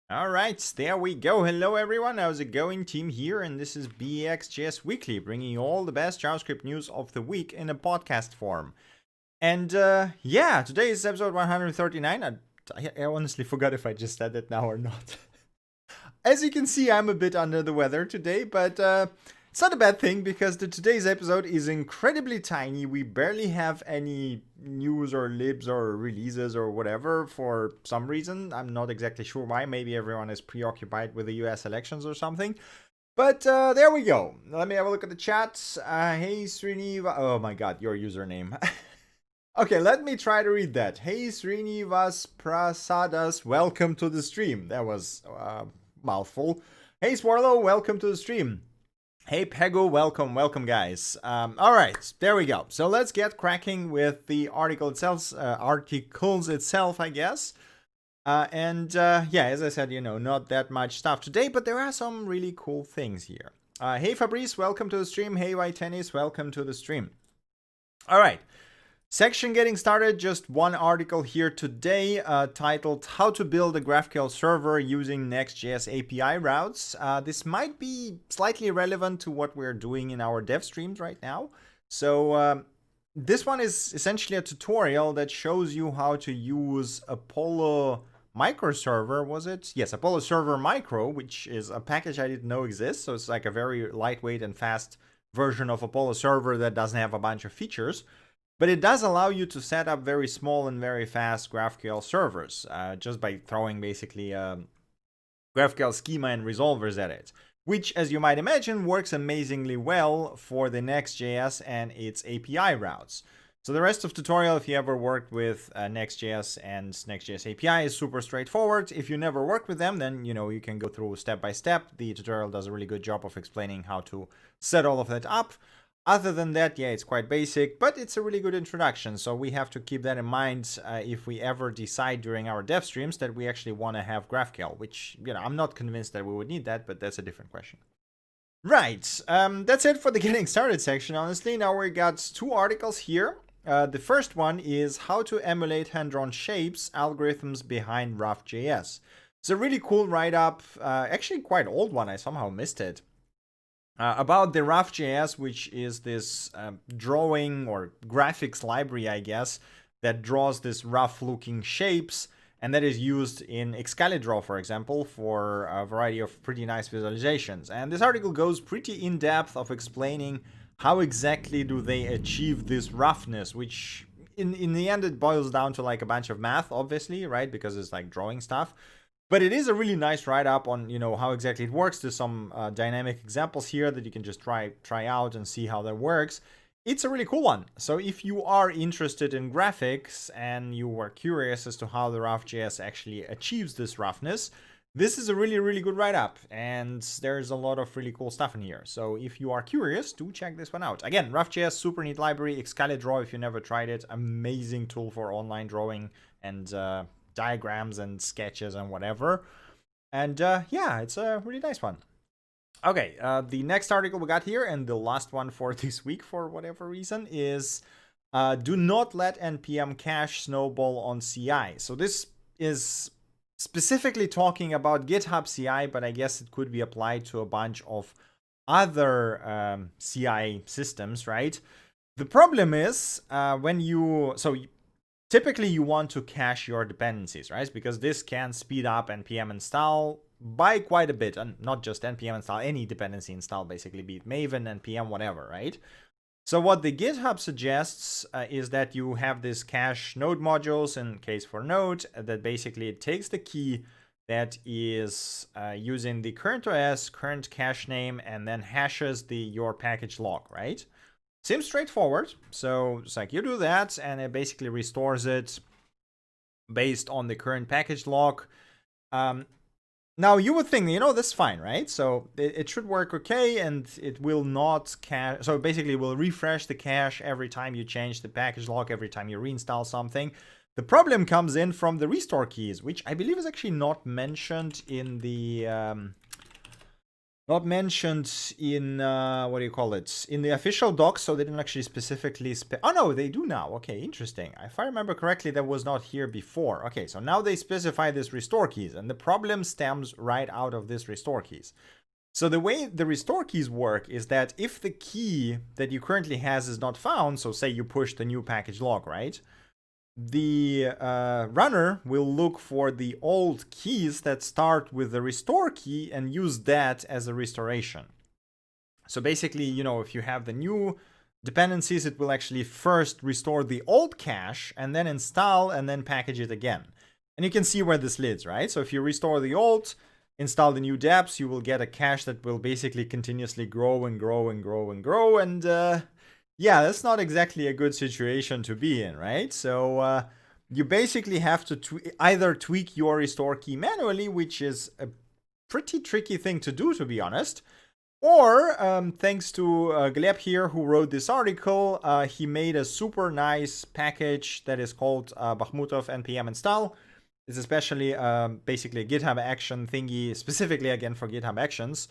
All right, there we go. Hello everyone, how's it going? Team here, and this is BxJS Weekly, bringing you all the best JavaScript news of the week in a podcast form. And yeah, today is episode 139. I honestly forgot if I just said it now or not. As you can see, I'm a bit under the weather today, but it's not a bad thing because today's episode is incredibly tiny. We barely have any news or libs or releases or whatever for some reason. I'm not exactly sure why. Maybe everyone is preoccupied with the US elections or something. But there we go. Let me have a look at the chat. Hey, Srinivas. Oh my god, your username. Okay, let me try to read that. Hey, Srinivas Prasadas, welcome to the stream. That was mouthful. Hey, Swarlow, welcome to the stream. Hey Pego, welcome guys. All right, there we go. So let's get cracking with the articles itself, I guess. Yeah, as I said, not that much stuff today, but there are some really cool things here. Hey Fabrice, welcome to the stream. Hey White Tennis, welcome to the stream. All right. Section getting started, just one article here today titled How to Build a GraphQL Server Using Next.js API Routes. This might be slightly relevant to what we're doing in our dev streams right now. So this one is essentially a tutorial that shows you how to use Apollo microserver, was it? Yes, Apollo Server Micro, which is a package I didn't know exists. So it's like a very lightweight and fast version of Apollo Server that doesn't have a bunch of features. But it does allow you to set up very small and very fast GraphQL servers just by throwing basically GraphQL schema and resolvers at it, which, as you might imagine, works amazingly well for the Next.js and its API routes. So the rest of the tutorial, if you ever worked with Next.js and Next.js API, is super straightforward. If you never worked with them, then you can go through step by step. The tutorial does a really good job of explaining how to set all of that up. Other than that, yeah, it's quite basic, but it's a really good introduction. So we have to keep that in mind if we ever decide during our dev streams that we actually want to have GraphQL, which, I'm not convinced that we would need that, but that's a different question. Right, that's it for the getting started section, honestly. Now we got two articles here. The first one is how to emulate hand-drawn shapes, algorithms behind RoughJS. It's a really cool write-up, actually quite old one. I somehow missed it. About the RoughJS, which is this drawing or graphics library, I guess, that draws this rough-looking shapes, and that is used in Excalidraw, for example, for a variety of pretty nice visualizations. And this article goes pretty in-depth of explaining how exactly do they achieve this roughness, which in the end it boils down to like a bunch of math, obviously, right? Because it's like drawing stuff. But it is a really nice write-up on, how exactly it works. There's some dynamic examples here that you can just try out and see how that works. It's a really cool one. So if you are interested in graphics and you are curious as to how the RoughJS actually achieves this roughness, this is a really, really good write-up. And there's a lot of really cool stuff in here. So if you are curious, do check this one out. Again, RoughJS, super neat library. Excalidraw, if you never tried it, amazing tool for online drawing and diagrams and sketches and whatever. And yeah, it's a really nice one. Okay, the next article we got here, and the last one for this week for whatever reason, is do not let npm cache Snowball on CI. So this is specifically talking about GitHub CI, but I guess it could be applied to a bunch of other CI systems, right? The problem is typically you want to cache your dependencies, right? Because this can speed up npm install by quite a bit, and not just npm install, any dependency install, basically, be it Maven, npm, whatever, right? So what the GitHub suggests is that you have this cache node modules, in case for node, that basically it takes the key that is using the current OS, current cache name, and then hashes your package log, right? Seems straightforward. So it's like you do that and it basically restores it based on the current package log. Now you would think, that's fine, right? So it should work okay, and it will not cache. So basically it will refresh the cache every time you change the package log, every time you reinstall something. The problem comes in from the restore keys, which I believe is actually not mentioned in the Not mentioned in, what do you call it? In the official docs, so they didn't actually specifically oh no, they do now. Okay, interesting. If I remember correctly, that was not here before. Okay, so now they specify this restore keys, and the problem stems right out of this restore keys. So the way the restore keys work is that if the key that you currently has is not found, so say you push the new package log, right? The runner will look for the old keys that start with the restore key and use that as a restoration. So basically, you know, if you have the new dependencies, it will actually first restore the old cache and then install and then package it again. And you can see where this leads, right? So if you restore the old, install the new deps, you will get a cache that will basically continuously grow and grow and grow and grow. And yeah, that's not exactly a good situation to be in, right? So you basically have to either tweak your restore key manually, which is a pretty tricky thing to do, to be honest. Or thanks to Gleb here, who wrote this article, he made a super nice package that is called Bakhmutov npm install. It's especially basically a GitHub action thingy, specifically again for GitHub actions,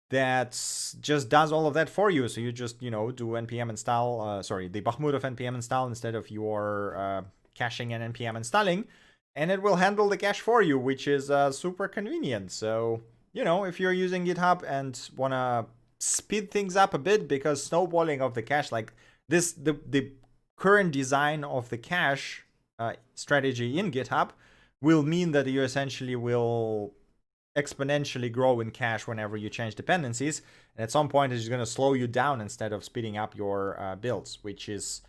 that just does all of that for you. So you just, you know, do npm install, the Bakhmutov npm install instead of your caching and npm installing, and it will handle the cache for you, which is super convenient. So, you know, if you're using GitHub and want to speed things up a bit, because snowballing of the cache, like this, the current design of the cache strategy in GitHub will mean that you essentially will exponentially grow in cache whenever you change dependencies. And at some point, it's just going to slow you down instead of speeding up your builds, which is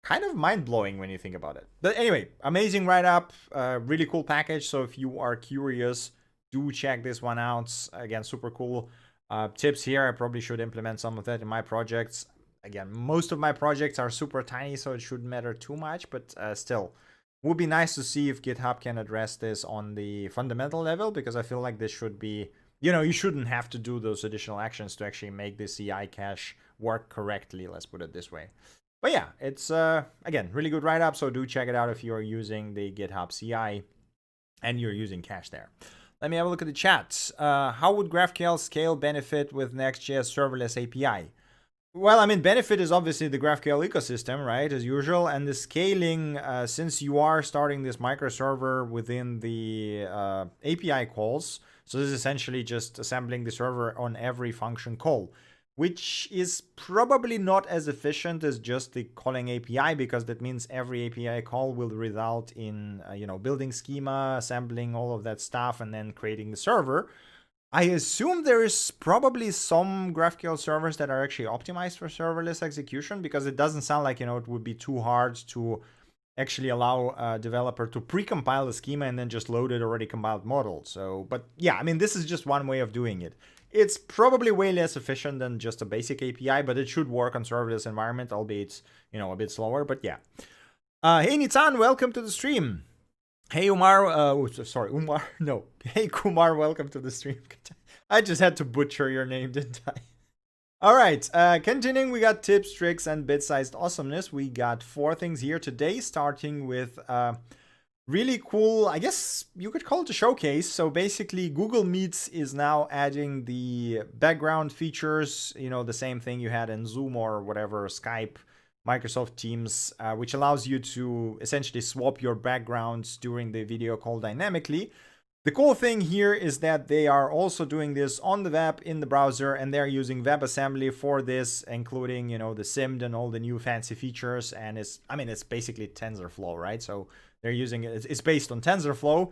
kind of mind-blowing when you think about it. But anyway, amazing write-up, really cool package. So if you are curious, do check this one out. Again, super cool tips here. I probably should implement some of that in my projects. Again, most of my projects are super tiny, so it shouldn't matter too much, but still, would be nice to see if GitHub can address this on the fundamental level, because I feel like this should be, you know, you shouldn't have to do those additional actions to actually make the CI cache work correctly. Let's put it this way. But yeah, it's, again, really good write-up, so do check it out if you're using the GitHub CI and you're using cache there. Let me have a look at the chat. How would GraphQL scale benefit with Next.js serverless API? Well, I mean, benefit is obviously the GraphQL ecosystem, right, as usual. And the scaling, since you are starting this microserver within the API calls, so this is essentially just assembling the server on every function call, which is probably not as efficient as just the calling API, because that means every API call will result in, you know, building schema, assembling all of that stuff, and then creating the server. I assume there is probably some GraphQL servers that are actually optimized for serverless execution, because it doesn't sound like, you know, it would be too hard to actually allow a developer to pre-compile the schema and then just load it already compiled model. So, but yeah, I mean, this is just one way of doing it. It's probably way less efficient than just a basic API, but it should work on serverless environment, albeit, you know, a bit slower, but yeah. Hey, Nitzan, welcome to the stream. Hey, Umar, Umar, no. Hey, Kumar, welcome to the stream. I just had to butcher your name, didn't I? All right, continuing, we got tips, tricks, and bit-sized awesomeness. We got 4 things here today, starting with really cool, I guess you could call it a showcase. So basically, Google Meets is now adding the background features, you know, the same thing you had in Zoom or whatever, Skype, Microsoft Teams, which allows you to essentially swap your backgrounds during the video call dynamically. The cool thing here is that they are also doing this on the web in the browser, and they're using WebAssembly for this, including, you know, the SIMD and all the new fancy features. And it's basically TensorFlow, right? So they're using it. It's based on TensorFlow,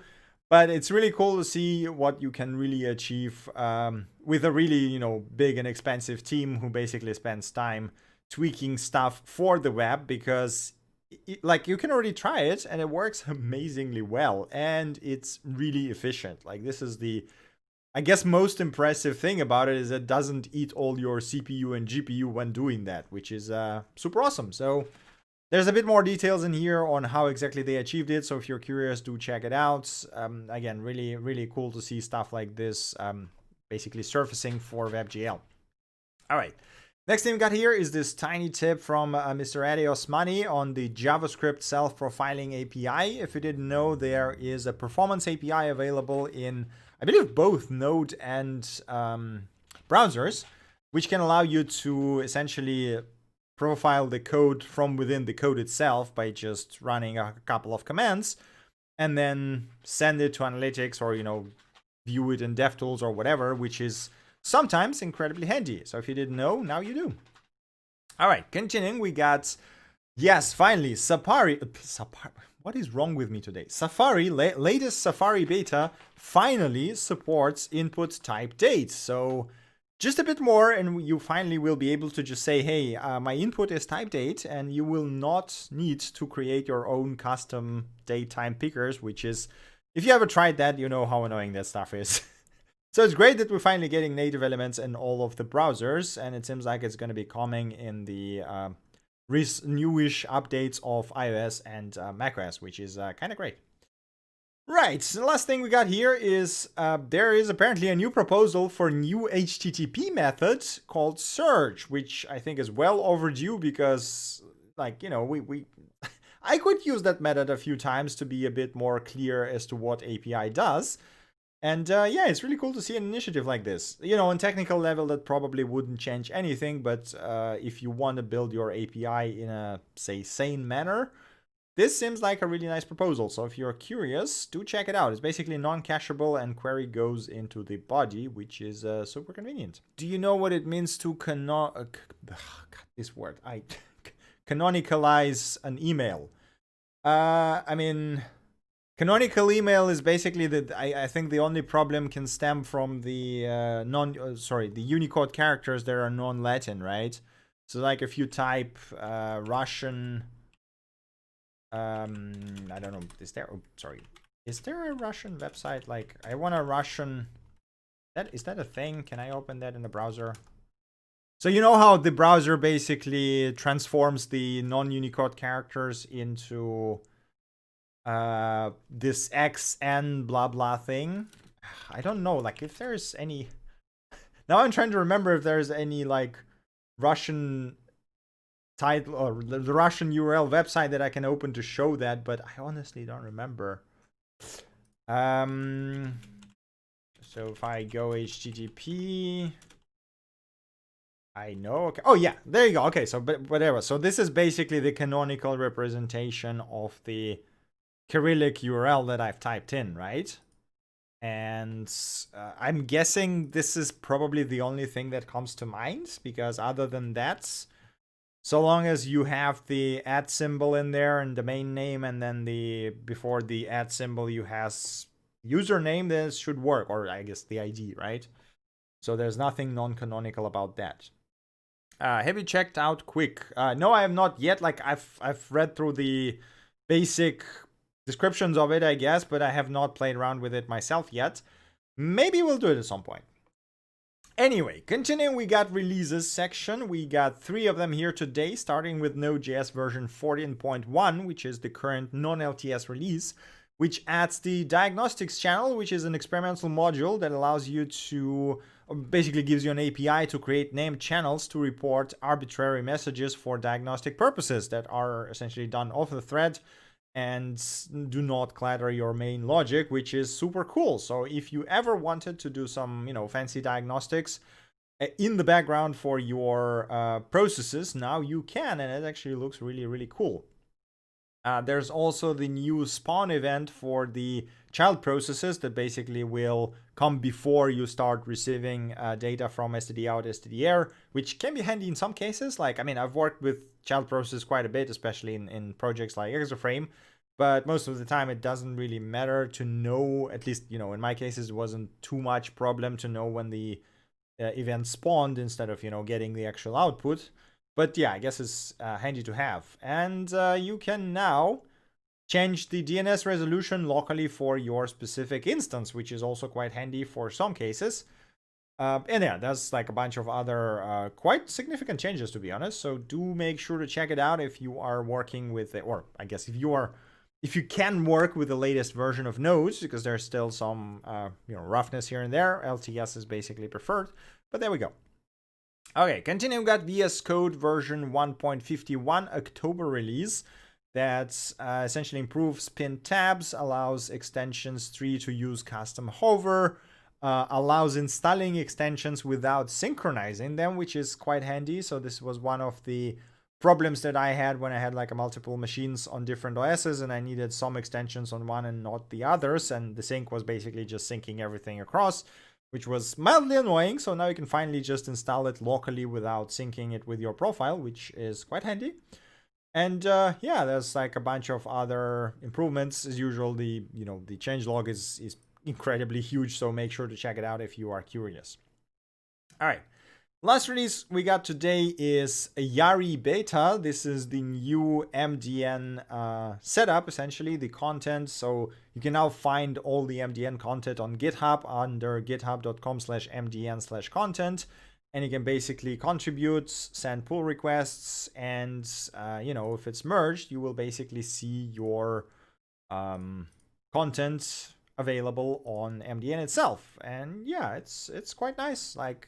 but it's really cool to see what you can really achieve with a really, you know, big and expensive team who basically spends time tweaking stuff for the web, because like you can already try it and it works amazingly well and it's really efficient. Like this is the, I guess, most impressive thing about it is it doesn't eat all your CPU and GPU when doing that, which is super awesome. So there's a bit more details in here on how exactly they achieved it. So if you're curious, do check it out. Again, really, really cool to see stuff like this basically surfacing for WebGL. All right. Next thing we got here is this tiny tip from Mr. Adi Osmani on the JavaScript Self-Profiling API. If you didn't know, there is a performance API available in, I believe, both Node and browsers, which can allow you to essentially profile the code from within the code itself by just running a couple of commands and then send it to analytics or, view it in DevTools or whatever, which is sometimes incredibly handy. So if you didn't know, now you do. All right, continuing, we got, yes, finally, Safari. What is wrong with me today? Safari, latest Safari beta finally supports input type date. So just a bit more and you finally will be able to just say, hey, my input is type date, and you will not need to create your own custom date time pickers, which is, if you ever tried that, you know how annoying that stuff is. So it's great that we're finally getting native elements in all of the browsers, and it seems like it's going to be coming in the newish updates of iOS and macOS, which is kind of great. Right, so the last thing we got here is there is apparently a new proposal for new HTTP method called search, which I think is well overdue because, like, I could use that method a few times to be a bit more clear as to what API does. And yeah, it's really cool to see an initiative like this. On technical level, that probably wouldn't change anything, but if you want to build your API in a, say, sane manner, this seems like a really nice proposal. So if you're curious, do check it out. It's basically non-cacheable and query goes into the body, which is super convenient. Do you know what it means to canonicalize an email? I mean, canonical email is basically I think the only problem can stem from the the Unicode characters that are non-Latin, right? So like if you type Russian, I don't know, is there a Russian website? Like, I want a Russian, is that a thing? Can I open that in the browser? So you know how the browser basically transforms the non-Unicode characters into this XN blah blah thing? I don't know, like, if there's any. Now I'm trying to remember if there's any like Russian title or the Russian URL website that I can open to show that, but I honestly don't remember. So if I go HTTP, I know. Okay. Oh yeah, there you go. Okay, so but whatever. So this is basically the canonical representation of the Cyrillic URL that I've typed in, right? And I'm guessing this is probably the only thing that comes to mind, because other than that, so long as you have the @ symbol in there and domain name, and then before the @ symbol you has username, this should work, or I guess the ID, right? So there's nothing non-canonical about that. Have you checked out Quick? No, I have not yet. Like, I've read through the basic descriptions of it, I guess, but I have not played around with it myself yet. Maybe we'll do it at some point. Anyway, continuing, we got releases section. We got 3 of them here today, starting with Node.js version 14.1, which is the current non-LTS release, which adds the diagnostics channel, which is an experimental module that allows you to, basically gives you an API to create named channels to report arbitrary messages for diagnostic purposes that are essentially done off the thread and do not clutter your main logic, which is super cool. So if you ever wanted to do some, fancy diagnostics in the background for your processes, now you can, and it actually looks really, really cool. There's also the new spawn event for the child processes that basically will come before you start receiving data from std out, std air, which can be handy in some cases. Like, I mean, I've worked with child processes quite a bit, especially in projects like Exaframe, but most of the time it doesn't really matter to know, at least, in my cases, it wasn't too much problem to know when the event spawned instead of, getting the actual output. But yeah, I guess it's handy to have. And you can now change the DNS resolution locally for your specific instance, which is also quite handy for some cases. And yeah, there's like a bunch of other quite significant changes, to be honest. So do make sure to check it out if you are working with it, or I guess if you can work with the latest version of Nodes, because there's still some roughness here and there. LTS is basically preferred, but there we go. Okay, continuing, we got VS Code version 1.51 October release that essentially improves pinned tabs, allows extensions tree to use custom hover, allows installing extensions without synchronizing them, which is quite handy. So this was one of the problems that I had when I had like multiple machines on different OSs and I needed some extensions on one and not the others. And the sync was basically just syncing everything across, which was mildly annoying. So now you can finally just install it locally without syncing it with your profile, which is quite handy. And yeah, there's like a bunch of other improvements. As usual, the changelog is incredibly huge, so make sure to check it out if you are curious. All right. Last release we got today is a Yari beta. This is the new MDN setup, essentially, the content. So you can now find all the MDN content on GitHub under github.com/mdn/content. And you can basically contribute, send pull requests, and if it's merged, you will basically see your content available on MDN itself. And yeah, it's quite nice. Like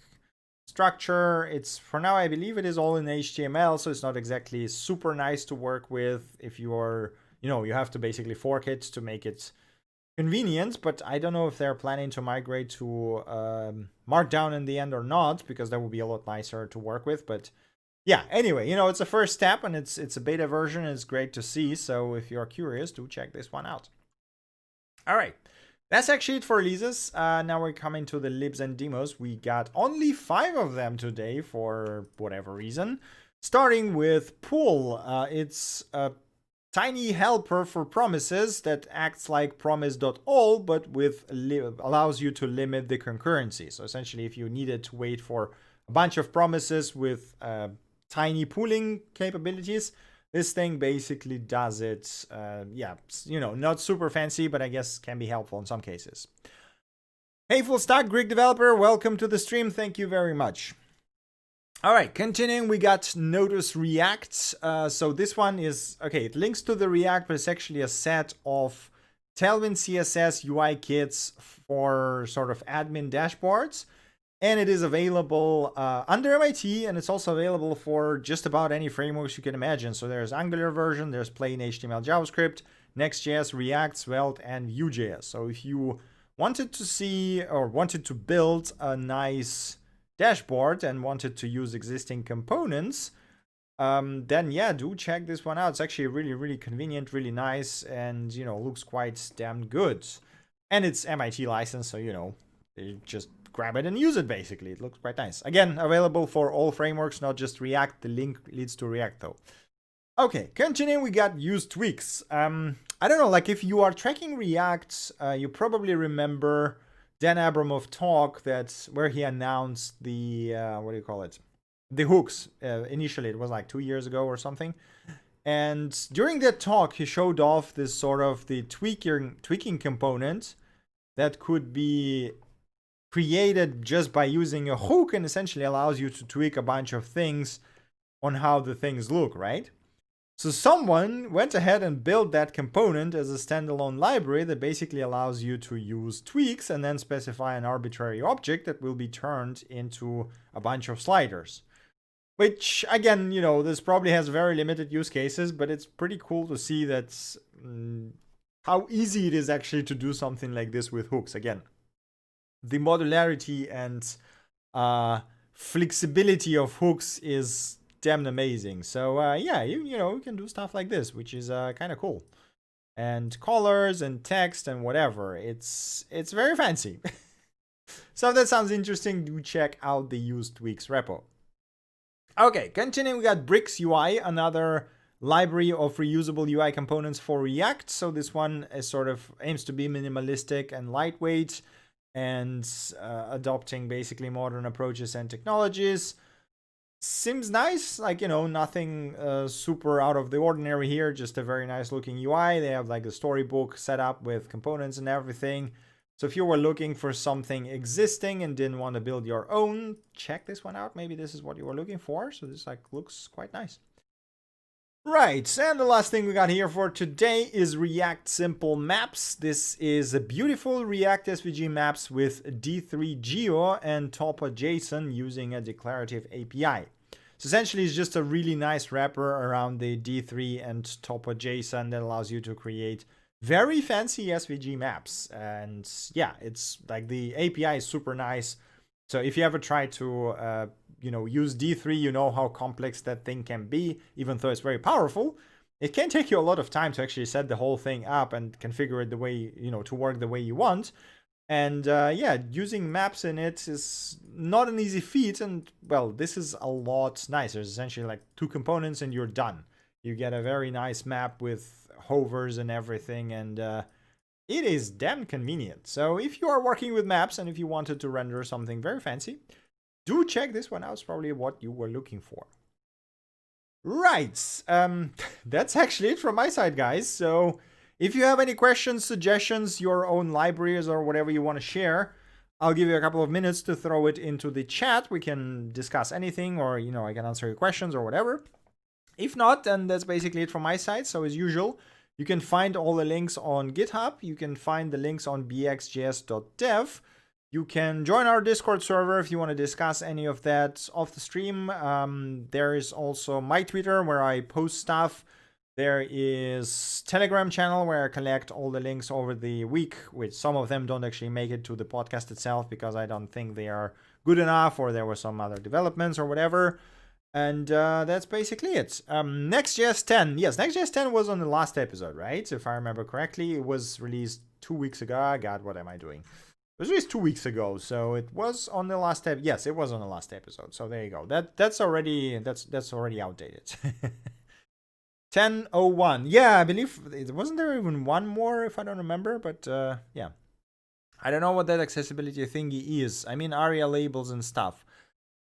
structure, it's for now I believe it is all in HTML, so it's not exactly super nice to work with if you are you have to basically fork it to make it convenient. But I don't know if they're planning to migrate to Markdown in the end or not, because that would be a lot nicer to work with. But yeah, anyway, it's a first step and it's a beta version. It's great to see. So if you're curious, do check this one out. All right. That's actually it for releases. Now we're coming to the libs and demos. We got only 5 of them today for whatever reason. Starting with Pool. It's a tiny helper for promises that acts like promise.all, but allows you to limit the concurrency. So essentially, if you needed to wait for a bunch of promises with tiny pooling capabilities, this thing basically does it. Yeah, not super fancy, but I guess can be helpful in some cases. Hey, full stack Greek developer, welcome to the stream. Thank you very much. All right, continuing, we got notus-react. So this one is, okay, it links to the React, but it's actually a set of Tailwind CSS UI kits for sort of admin dashboards. And it is available under MIT, and it's also available for just about any frameworks you can imagine. So there's Angular version, there's plain HTML JavaScript, Next.js, React, Svelte, and Vue.js. So if you wanted to see or wanted to build a nice dashboard and wanted to use existing components, then yeah, do check this one out. It's actually really, really convenient, really nice, and looks quite damn good. And it's MIT licensed, so you just grab it and use it, basically. It looks quite nice. Again, available for all frameworks, not just React. The link leads to React, though. Okay, continuing, we got use tweaks. I don't know, like if you are tracking React, you probably remember Dan Abramov talk where he announced the, the hooks. Initially, it was like 2 years ago or something. And during that talk, he showed off this sort of the tweaking component that could be created just by using a hook and essentially allows you to tweak a bunch of things on how the things look, right? So someone went ahead and built that component as a standalone library that basically allows you to use tweaks and then specify an arbitrary object that will be turned into a bunch of sliders. Which, again, this probably has very limited use cases, but it's pretty cool to see how easy it is actually to do something like this with hooks. Again, the modularity and flexibility of hooks is damn amazing. So yeah, you can do stuff like this, which is kind of cool. And colors and text and whatever. It's very fancy. So if that sounds interesting, do check out the use tweaks repo. Okay, continuing, we got brix-ui, another library of reusable UI components for React. So this one is sort of aims to be minimalistic and lightweight, and adopting basically modern approaches and technologies. Seems nice, like, nothing super out of the ordinary here, just a very nice looking UI. They have like a storybook set up with components and everything. So if you were looking for something existing and didn't want to build your own, check this one out. Maybe this is what you were looking for. So this looks quite nice. Right, and the last thing we got here for today is React Simple Maps. This is a beautiful React SVG maps with D3 Geo and Topo.json using a declarative API. So essentially, it's just a really nice wrapper around the D3 and Topo.json that allows you to create very fancy SVG maps. And yeah, it's like the API is super nice. So if you ever try to, use D3, you know how complex that thing can be, even though it's very powerful. It can take you a lot of time to actually set the whole thing up and configure it the way, to work the way you want. And yeah, using maps in it is not an easy feat. And well, this is a lot nicer. It's essentially like 2 components and you're done. You get a very nice map with hovers and everything. And it is damn convenient. So if you are working with maps and if you wanted to render something very fancy, do check this one out. It's probably what you were looking for. Right. That's actually it from my side, guys. So if you have any questions, suggestions, your own libraries or whatever you want to share, I'll give you a couple of minutes to throw it into the chat. We can discuss anything, or, I can answer your questions or whatever. If not, then that's basically it from my side. So as usual, you can find all the links on GitHub. You can find the links on bxjs.dev. You can join our Discord server if you want to discuss any of that off the stream. There is also my Twitter where I post stuff. There is Telegram channel where I collect all the links over the week, which some of them don't actually make it to the podcast itself because I don't think they are good enough, or there were some other developments or whatever. And that's basically it. Next.js 10. Yes, Next.js 10 was on the last episode, right? If I remember correctly, it was released 2 weeks ago. God, what am I doing? It was released 2 weeks ago, so it was on the last episode. Yes, it was on the last episode. So there you go. That's already outdated. 10:01. Yeah, I believe it wasn't there even one more, if I don't remember. But yeah, I don't know what that accessibility thingy is. I mean, ARIA labels and stuff.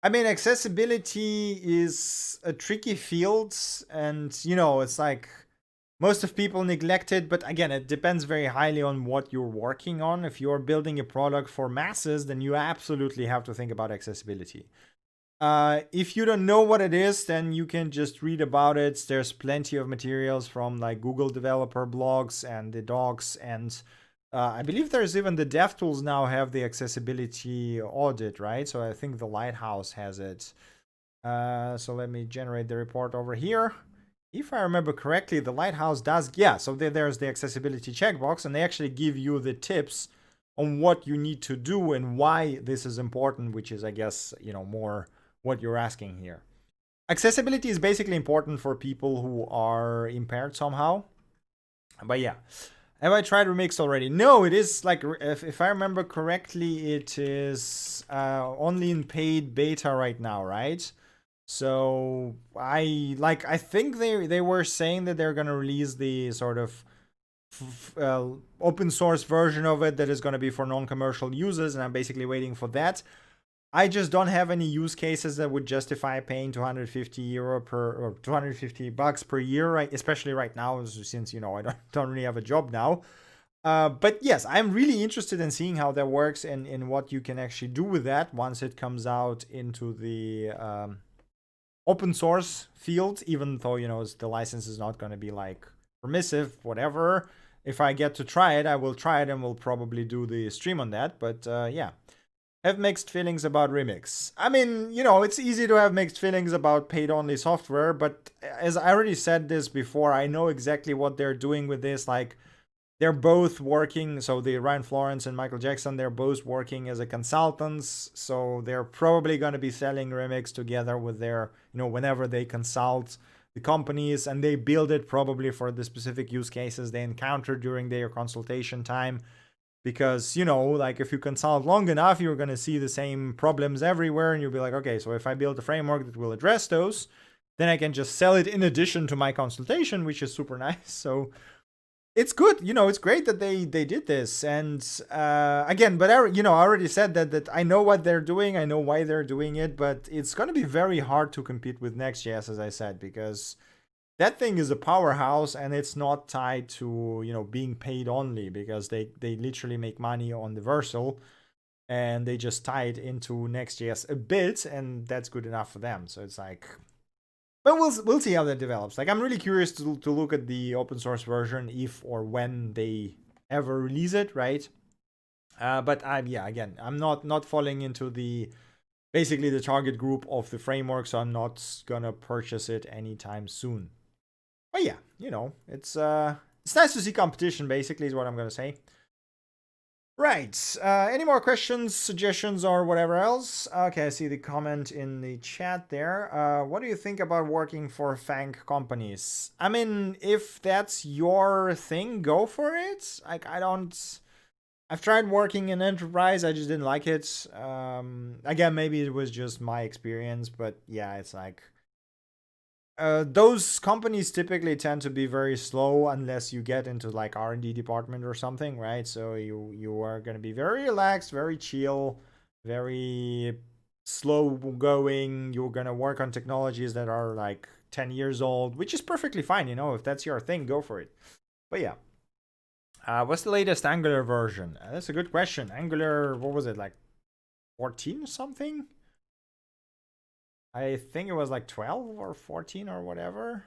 I mean, accessibility is a tricky field, and it's like most of people neglect it, but again, it depends very highly on what you're working on. If you're building a product for masses, then you absolutely have to think about accessibility. If you don't know what it is, then you can just read about it. There's plenty of materials from like Google developer blogs and the docs, and I believe there's even the DevTools now have the accessibility audit, right? So I think the Lighthouse has it. So let me generate the report over here. If I remember correctly, the Lighthouse does, yeah, so there's the accessibility checkbox, and they actually give you the tips on what you need to do and why this is important, which is, I guess, more what you're asking here. Accessibility is basically important for people who are impaired somehow. But yeah, have I tried Remix already? No, it is like, if I remember correctly, it is only in paid beta right now, right? So I think they were saying that they're gonna release the sort of open source version of it that is gonna be for non-commercial users, and I'm basically waiting for that. I just don't have any use cases that would justify paying €250 or $250 per year, right? Especially right now, since I don't really have a job now. But yes, I'm really interested in seeing how that works and in what you can actually do with that once it comes out into the open source field, even though the license is not going to be like permissive, whatever. If I get to try it, I will try it, and we'll probably do the stream on that. But yeah, have mixed feelings about Remix. I mean, it's easy to have mixed feelings about paid only software, but as I already said this before, I know exactly what they're doing with this. Like, they're both working, so the Ryan Florence and Michael Jackson, they're both working as a consultants, so they're probably going to be selling Remix together with their, whenever they consult the companies, and they build it probably for the specific use cases they encounter during their consultation time. Because, like, if you consult long enough, you're going to see the same problems everywhere, and you'll be like, okay, so if I build a framework that will address those, then I can just sell it in addition to my consultation, which is super nice. So it's good, it's great that they did this. And again, but I already said that I know what they're doing, I know why they're doing it, but it's going to be very hard to compete with Next.js, as I said, because that thing is a powerhouse, and it's not tied to being paid only, because they literally make money on the Vercel, and they just tie it into Next.js a bit, and that's good enough for them. So it's like, but we'll see how that develops. Like, I'm really curious to look at the open source version, if or when they ever release it, right? But again, I'm not falling into basically the target group of the framework, so I'm not gonna purchase it anytime soon. But yeah, it's it's nice to see competition, basically, is what I'm going to say. Right. Any more questions, suggestions, or whatever else? Okay, I see the comment in the chat there. What do you think about working for FANG companies? I mean, if that's your thing, go for it. Like, I've tried working in enterprise. I just didn't like it. Again, maybe it was just my experience, but yeah, it's like those companies typically tend to be very slow unless you get into like R&D department or something, right? So you are going to be very relaxed, very chill, very slow going. You're going to work on technologies that are like 10 years old, which is perfectly fine. If that's your thing, go for it. But yeah. What's the latest Angular version? That's a good question. Angular, what was it, like 14 or something? I think it was like 12 or 14 or whatever.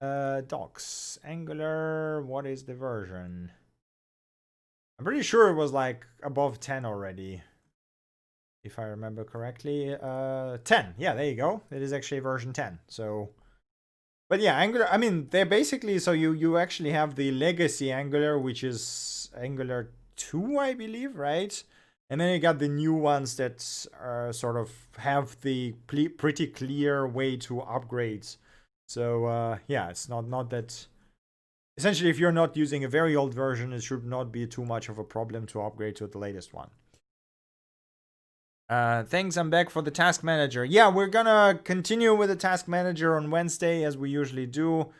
Docs. Angular, what is the version? I'm pretty sure it was like above 10 already. If I remember correctly. 10. Yeah, there you go. It is actually version 10. So, but yeah, Angular, I mean, they're basically, so you actually have the legacy Angular, which is Angular 2, I believe, right? And then you got the new ones that sort of have the pretty clear way to upgrade. So yeah, it's not that. Essentially, if you're not using a very old version, it should not be too much of a problem to upgrade to the latest one. Thanks, I'm back for the task manager. Yeah, we're gonna continue with the task manager on Wednesday as we usually do.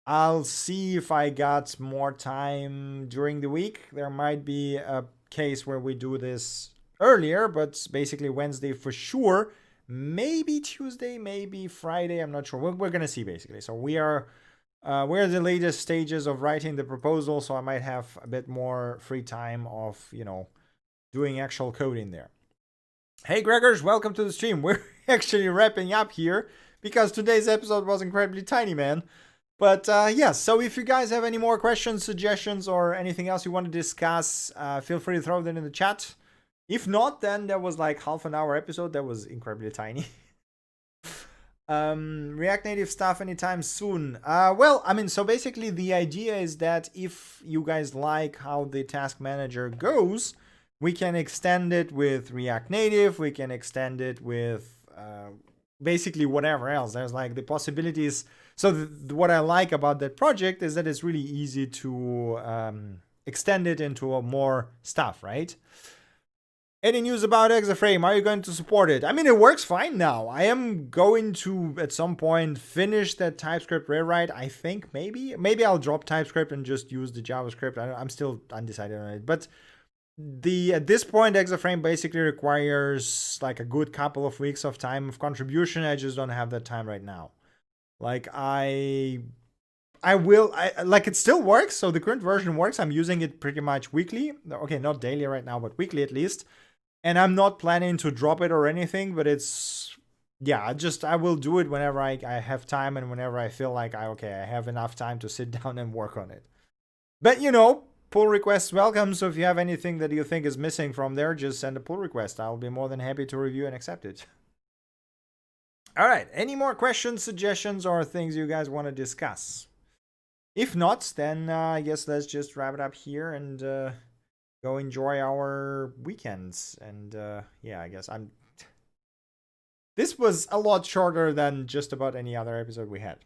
I'll see if I got more time during the week. There might be a case where we do this earlier, but basically Wednesday for sure. Maybe Tuesday, maybe Friday. I'm not sure. We're gonna see basically. So we're in the latest stages of writing the proposal, so I might have a bit more free time of doing actual coding there. Hey Gregors, welcome to the stream. We're actually wrapping up here because today's episode was incredibly tiny, man. But yes, so if you guys have any more questions, suggestions, or anything else you want to discuss, feel free to throw them in the chat. If not, then there was like half an hour episode that was incredibly tiny. React Native stuff anytime soon. Well, I mean, so basically the idea is that if you guys like how the task manager goes, we can extend it with React Native. We can extend it with basically whatever else. There's like the possibilities. So what I like about that project is that it's really easy to extend it into more stuff, right? Any news about Exaframe? Are you going to support it? I mean, it works fine now. I am going to, at some point, finish that TypeScript rewrite. I think maybe I'll drop TypeScript and just use the JavaScript. I'm still undecided on it. But at this point, Exaframe basically requires like a good couple of weeks of time of contribution. I just don't have that time right now. Like I like it still works. So the current version works. I'm using it pretty much weekly. Okay, not daily right now, but weekly at least. And I'm not planning to drop it or anything, but it's, yeah, I will do it whenever I have time and whenever I feel like I have enough time to sit down and work on it. But pull requests welcome. So if you have anything that you think is missing from there, just send a pull request. I'll be more than happy to review and accept it. All right. Any more questions, suggestions, or things you guys want to discuss? If not, then I guess let's just wrap it up here and go enjoy our weekends. And yeah, I guess this was a lot shorter than just about any other episode we had.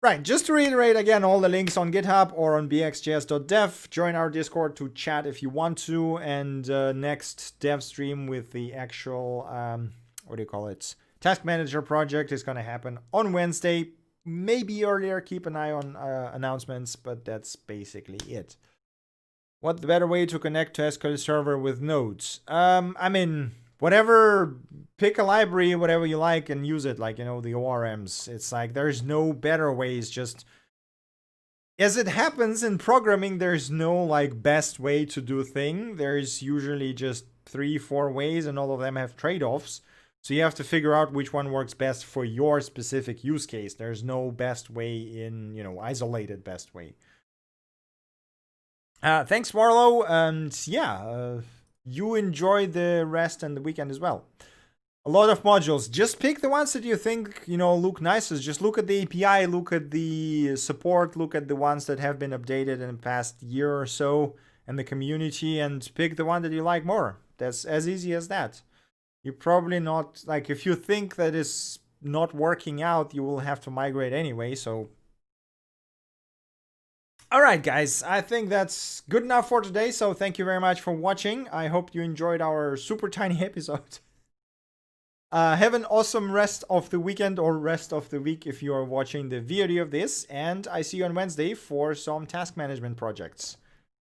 Right, just to reiterate again, all the links on GitHub or on bxjs.dev. Join our Discord to chat if you want to. And next dev stream with the actual, task manager project is going to happen on Wednesday. Maybe earlier, keep an eye on announcements, but that's basically it. What's the better way to connect to SQL Server with nodes? I mean, whatever, pick a library, whatever you like, and use it, like, the ORMs. It's like there's no better ways. Just as it happens in programming, there's no like best way to do a thing. There's usually just 3-4 ways, and all of them have trade-offs. So you have to figure out which one works best for your specific use case. There's no best way in, isolated best way. Thanks, Marlo. And yeah, you enjoy the rest and the weekend as well. a lot of modules. Just pick the ones that you think, look nicest. Just look at the API, look at the support, look at the ones that have been updated in the past year or so and the community, and pick the one that you like more. That's as easy as that. You're probably not, like, if you think that is not working out, you will have to migrate anyway, so. All right, guys, I think that's good enough for today. So thank you very much for watching. I hope you enjoyed our super tiny episode. Have an awesome rest of the weekend or rest of the week if you are watching the VOD of this. And I see you on Wednesday for some task management projects.